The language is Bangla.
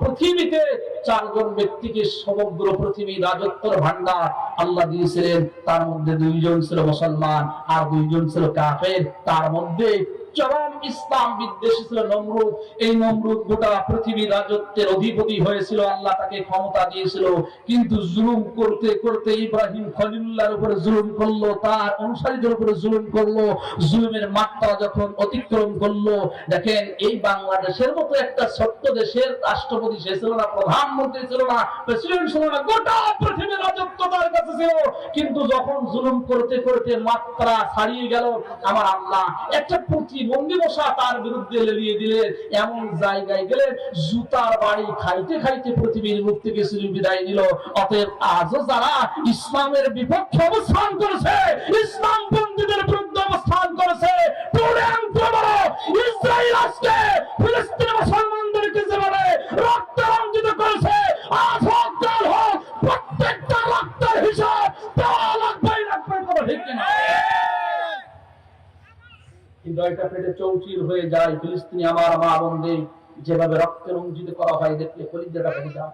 পৃথিবীতে চারজন ব্যক্তিকে সমগ্র পৃথিবী রাজত্বের ভান্ডার আল্লাহ দিয়েছিলেন। তার মধ্যে দুইজন ছিল মুসলমান আর দুইজন ছিল কাফের। তার মধ্যে চরম ইসলাম বিদ্বেষী ছিল নমরুদ। এই নমরুদ গোটা পৃথিবী রাজত্বের অধিপতি হয়েছিল, আল্লাহ তাকে ক্ষমতা দিয়েছিল, কিন্তু জুলুম করতে করতে ইব্রাহিম খলিলুল্লাহর উপরে জুলুম করলো, তার অনুসারীদের উপরে জুলুম করলো। জুলুমের মাত্রা যখন অতিক্রম করলো, দেখেন এই বাংলাদেশের মতো একটা ছোট্ট দেশের রাষ্ট্রপতি সে ছিল না, প্রধানমন্ত্রী ছিল না, প্রেসিডেন্ট ছিল না, গোটা পৃথিবীর রাজত্ব তার কাছে ছিল। কিন্তু যখন জুলুম করতে করতে মাত্রা ছাড়িয়ে গেল, আমার আল্লাহ একটা প্রতিবন্ধী মশা তার বিরুদ্ধে লেলিয়ে দিলেন। এমন জায়গায় গেলে জুতার বাড়ি খাইতে খাইতে পৃথিবীর মুখ থেকে চির বিদায় নিল। অতএব আজও যারা ইসলামের বিপক্ষে অবস্থান করেছে, ইসলাম পন্থীদের বিরুদ্ধে অবস্থান করেছে, ইসরায়েল আজকে ফিলিস্তিনের মুসলমানদেরকে যেভাবে রক্ত রঞ্জিত করেছে, আজ হোক কাল হোক প্রত্যেকটা রক্তের হিসাব দেওয়া লাগবে, কোনো ঠিক কিনা? হৃদয়টা পেটে চৌচির হয়ে যায়। ফিলিস্তিনি আমার মা বোনদের যেভাবে রক্তে রঞ্জিত করা হয় দেখলে কলিজাটা ভেঙে যায়।